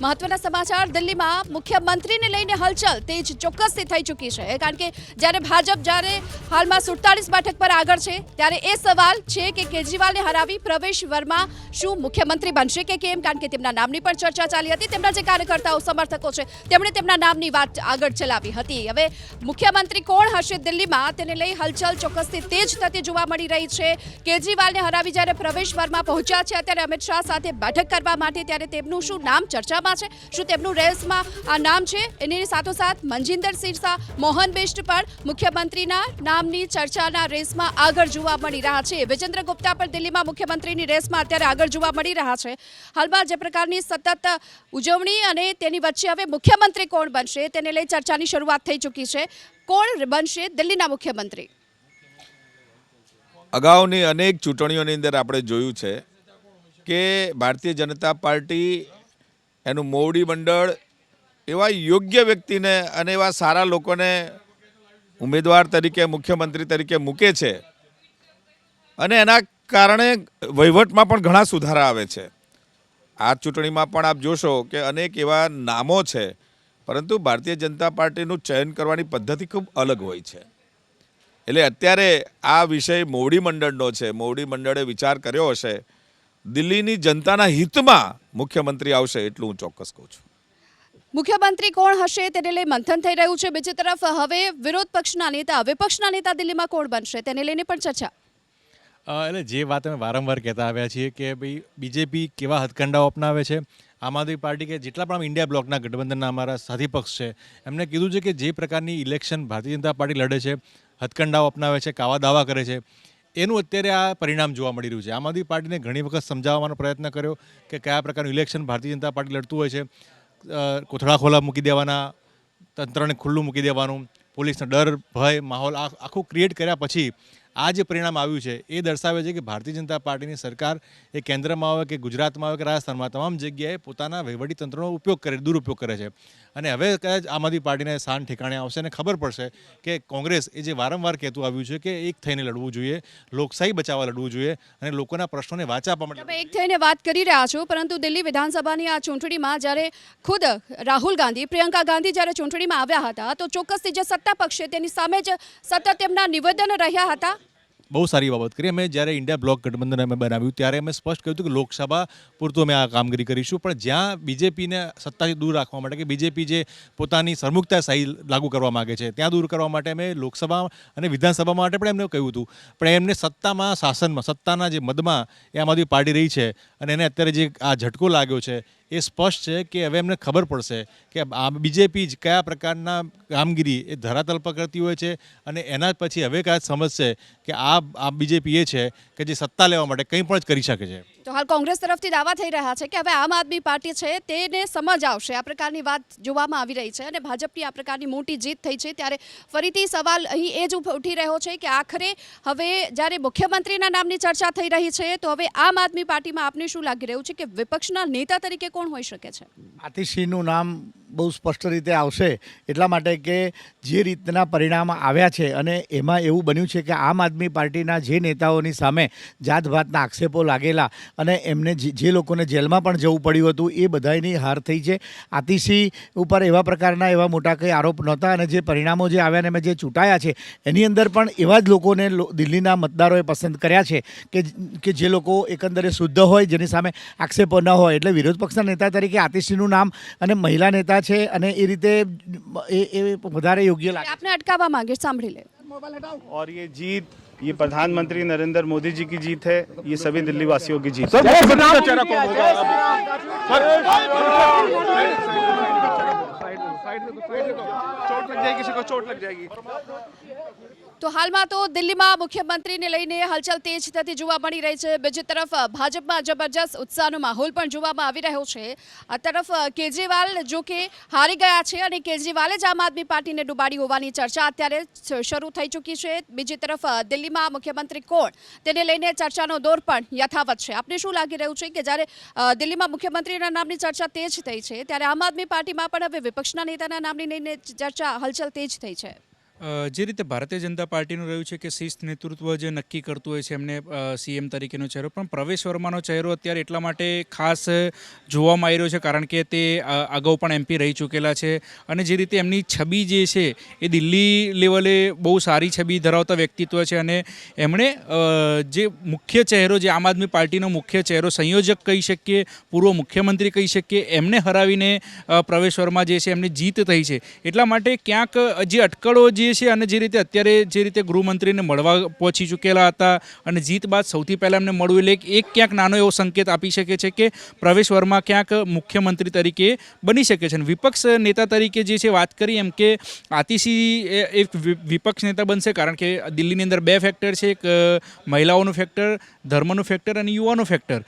મહત્વના સમાચાર દિલ્હીમાં મુખ્યમંત્રીને લઈને હલચલ તેજ ચોક્કસથી થઈ ચૂકી છે કારણ કે જ્યારે ભાજપ હાલમાં 47 બેઠક પર આગળ છે ત્યારે એ સવાલ છે કે કેજરીવાલને હરાવી પ્રવેશ વર્મા શું મુખ્યમંત્રી બનશે કે કેમ, કારણ કે તેમના નામની પણ ચર્ચા ચાલી હતી। તેમના જે કાર્યકર્તાઓ સમર્થકો છે તેમણે તેમના નામની વાત આગળ ચલાવી હતી। હવે મુખ્યમંત્રી કોણ હશે દિલ્હીમાં તેને લઈ હલચલ ચોક્કસથી તેજ થતી જોવા મળી રહી છે। કેજરીવાલને હરાવી જ્યારે પ્રવેશ વર્મા પહોંચ્યા છે અત્યારે અમિત શાહ સાથે બેઠક કરવા માટે, ત્યારે તેમનું શું નામ ચર્ચામાં છે, શું તેમનું રેસમાં આ નામ છે? એની સાથોસાથ મનજિંદર સિરસા, મોહન બેસ્ટ પણ મુખ્યમંત્રીના નામની ચર્ચાના રેસમાં આગળ જોવા મળી રહ્યા છે। વિજેન્દ્ર ગુપ્તા પણ દિલ્હીમાં મુખ્યમંત્રીની રેસમાં અત્યારે આગળ જોવા મળી રહ્યા છે। હાલમાં જે પ્રકારની સતત ઉજવણી અને તેની વચ્ચે હવે મુખ્યમંત્રી કોણ બનશે તેને લઈ ચર્ચાની શરૂઆત થઈ ચૂકી છે। કોણ બનશે દિલ્હીના મુખ્યમંત્રી? અગાઉની અનેક ચૂંટણીઓની અંદર આપણે જોયું છે કે ભારતીય જનતા પાર્ટી એનું મોવડી મંડળ એવા યોગ્ય વ્યક્તિને અને એવા સારા લોકોને ઉમેદવાર તરીકે મુખ્યમંત્રી તરીકે મૂકે છે અને એના કારણે વહીવટમાં પણ ઘણા સુધારા આવે છે। આ ચૂંટણીમાં પણ આપ જોશો કે અનેક એવા નામો છે, પરંતુ ભારતીય જનતા પાર્ટીનું ચયન કરવાની પદ્ધતિ ખૂબ અલગ હોય છે। એટલે અત્યારે આ વિષય મોવડી મંડળનો છે। મોવડી મંડળે વિચાર કર્યો હશે, દિલ્હીની જનતાના હિતમાં મુખ્યમંત્રી આવશે એટલું હું ચોક્કસ કહું છું। મુખ્યમંત્રી કોણ હશે તેને લઈ મંથન થઈ રહ્યું છે। બીજી તરફ હવે વિરોધ પક્ષના નેતા, વિપક્ષના નેતા દિલ્હીમાં કોણ બનશે તેને લઈને પણ ચર્ચા। એટલે જે વાત અમે વારંવાર કહેતા આવ્યા છીએ કે ભાઈ બીજેપી કેવા હથકંડાઓ અપનાવે છે, આમ આદમી પાર્ટી કે જેટલા પણ ઇન્ડિયા બ્લોકના ગઠબંધનના અમારા સાથી પક્ષ છે એમને કીધું છે કે જે પ્રકારની ઇલેક્શન ભારતીય જનતા પાર્ટી લડે છે, હથકંડાઓ અપનાવે છે, કાવા દાવા કરે છે, એનું અત્યારે આ પરિણામ જોવા મળી રહ્યું છે। આમ આદમી પાર્ટીને ઘણી વખત સમજાવવાનો પ્રયત્ન કર્યો કે કયા પ્રકારનું ઇલેક્શન ભારતીય જનતા પાર્ટી લડતું હોય છે। કોથળા ખોલા મૂકી દેવાના, તંત્રને ખુલ્લું મૂકી દેવાનું, પોલીસનો ડર ભય માહોલ આખું ક્રિએટ કર્યા પછી આ જે પરિણામ આવ્યું છે એ દર્શાવે છે કે ભારતીય જનતા પાર્ટીની સરકાર એ કેન્દ્રમાં આવે કે ગુજરાતમાં આવે કે રાજસ્થાનમાં તમામ જગ્યાએ પોતાના વહીવટી તંત્રનો દુરુપયોગ કરે છે। અને હવે કદાચ આમ આદમી પાર્ટીને શાન ઠેકાણે આવશે અને ખબર પડશે કે કોંગ્રેસ એ જે વારંવાર કહેતું આવ્યું છે કે એક થઈને લડવું જોઈએ, લોકશાહી બચાવવા લડવું જોઈએ અને લોકોના પ્રશ્નોને વાચા આપવા માટે। તમે એક થઈને વાત કરી રહ્યા છો, પરંતુ દિલ્હી વિધાનસભાની આ ચૂંટણીમાં જ્યારે ખુદ રાહુલ ગાંધી, પ્રિયંકા ગાંધી જ્યારે ચૂંટણીમાં આવ્યા હતા તો ચોક્કસથી જે સત્તા પક્ષ છે તેની સામે જ સતત તેમના નિવેદન રહ્યા હતા। બહુ સારી બાબત કરી। અમે જ્યારે ઇન્ડિયા બ્લોક ગઠબંધન અમે બનાવ્યું ત્યારે અમે સ્પષ્ટ કહ્યું હતું કે લોકસભા પૂરતું અમે આ કામગીરી કરીશું, પણ જ્યાં બીજેપીને સત્તાથી દૂર રાખવા માટે કે બીજેપી જે પોતાની સરમુખતાશાહી લાગુ કરવા માગે છે ત્યાં દૂર કરવા માટે અમે લોકસભા અને વિધાનસભા માટે પણ એમને કહ્યું હતું, પણ એમને સત્તામાં, શાસનમાં, સત્તાના જે મદમાં એ આમ આદમી પાર્ટી રહી છે અને એને અત્યારે જે આ ઝટકો લાગ્યો છે એ સ્પષ્ટ છે કે હવે એમને ખબર પડશે કે આ બીજેપી જ કયા પ્રકારના કામગીરી એ ધરાતલ પર કરતી હોય છે અને એના પછી હવે કદાચ સમજશે કે આ બીજેપી એ છે કે જે સત્તા લેવા માટે કંઈ પણ જ કરી શકે છે। તો હાલ કોંગ્રેસ તરફથી દાવા થઈ રહ્યા છે કે હવે આમ આદમી પાર્ટી છે તેને સમજ આવશે, આ પ્રકારની વાત જોવામાં આવી રહી છે અને ભાજપની આ પ્રકારની મોટી જીત થઈ છે ત્યારે ફરીથી સવાલ અહીં એ જ ઉઠી રહ્યો છે કે આખરે હવે જ્યારે મુખ્યમંત્રીના નામની ચર્ચા થઈ રહી છે તો હવે આમ આદમી પાર્ટીમાં આપને શું લાગી રહ્યું છે કે વિપક્ષના નેતા તરીકે કોણ હોઈ શકે છે? આતિશીનું નામ બહુ સ્પષ્ટ રીતે આવશે એટલા માટે કે જે રીતના પરિણામ આવ્યા છે અને એમાં એવું બન્યું છે કે આમ આદમી પાર્ટીના જે નેતાઓની સામે જાતભાતના આક્ષેપો લાગેલા અને એમને જે લોકોને જેલમાં પણ જવું પડ્યું હતું એ બધાની હાર થઈ છે। આતિશી ઉપર એવા પ્રકારના એવા મોટા કંઈ આરોપ નહોતા અને જે પરિણામો જે આવ્યા અને જે ચૂંટાયા છે એની અંદર પણ એવા જ લોકોને દિલ્હીના મતદારોએ પસંદ કર્યા છે કે જે લોકો એકંદરે શુદ્ધ હોય, જેની સામે આક્ષેપો ન હોય। એટલે વિરોધ પક્ષના નેતા તરીકે આતિશીનું નામ અને મહિલા નેતા છે અને એ રીતે એ વધારે યોગ્ય લાગે। આપને અટકાવવા માંગે, સાંભળી લે। और ये जीत, ये प्रधानमंत्री नरेंद्र मोदी जी की जीत है, ये सभी दिल्ली वासियों की जीत તો હાલમાં તો દિલ્હીમાં મુખ્યમંત્રીને લઈને હલચલ તેજ થતી જોવા મળી રહી છે। બીજી તરફ ભાજપમાં જબરજસ્ત ઉત્સાહનો માહોલ પણ જોવામાં આવી રહ્યો છે। આ તરફ કેજરીવાલ જો કે હારી ગયા છે અને કેજરીવાલે જ આમ આદમી પાર્ટીને ડૂબાડી હોવાની ચર્ચા અત્યારે શરૂ થઈ ચૂકી છે। બીજી તરફ દિલ્હીમાં મુખ્યમંત્રી કોણ તેને લઈને ચર્ચાનો દોર પણ યથાવત છે। આપને શું લાગી રહ્યું છે કે જ્યારે દિલ્હીમાં મુખ્યમંત્રીના નામની ચર્ચા તેજ થઈ છે ત્યારે આમ આદમી પાર્ટીમાં પણ હવે વિપક્ષના નેતાના નામની લઈને ચર્ચા, હલચલ તેજ થઈ છે? જે રીતે ભારતીય જનતા પાર્ટીનું રહ્યું છે કે શિસ્ત નેતૃત્વ જે નક્કી કરતું હોય છે એમને સીએમ તરીકેનો ચહેરો, પણ પ્રવેશ વર્માનો ચહેરો અત્યારે એટલા માટે ખાસ જોવામાં આવી રહ્યો છે કારણ કે તે અગાઉ પણ એમપી રહી ચૂકેલા છે અને જે રીતે એમની છબી જે છે એ દિલ્હી લેવલે બહુ સારી છબી ધરાવતા વ્યક્તિત્વ છે અને એમણે જે મુખ્ય ચહેરો, જે આમ આદમી પાર્ટીનો મુખ્ય ચહેરો, સંયોજક કહી શકીએ, પૂર્વ મુખ્યમંત્રી કહી શકીએ, એમને હરાવીને પ્રવેશ વર્મા જે છે એમની જીત થઈ છે. એટલા માટે ક્યાંક જે અટકળો જે છે અને જે રીતે અત્યારે જે રીતે ગૃહમંત્રીને મળવા પહોંચી ચૂકેલા હતા અને જીત બાદ સૌથી પહેલાં એમને મળવું એટલે એક ક્યાંક નાનો એવો સંકેત આપી શકે છે કે પ્રવેશ વર્મા ક્યાંક મુખ્યમંત્રી તરીકે બની શકે છે. અને વિપક્ષ નેતા તરીકે જે છે વાત કરી એમ કે આતિશી એક વિપક્ષ નેતા બનશે કારણ કે દિલ્હીની અંદર બે ફેક્ટર છે, એક મહિલાઓનું ફેક્ટર, ધર્મનું ફેક્ટર અને યુવાનો ફેક્ટર.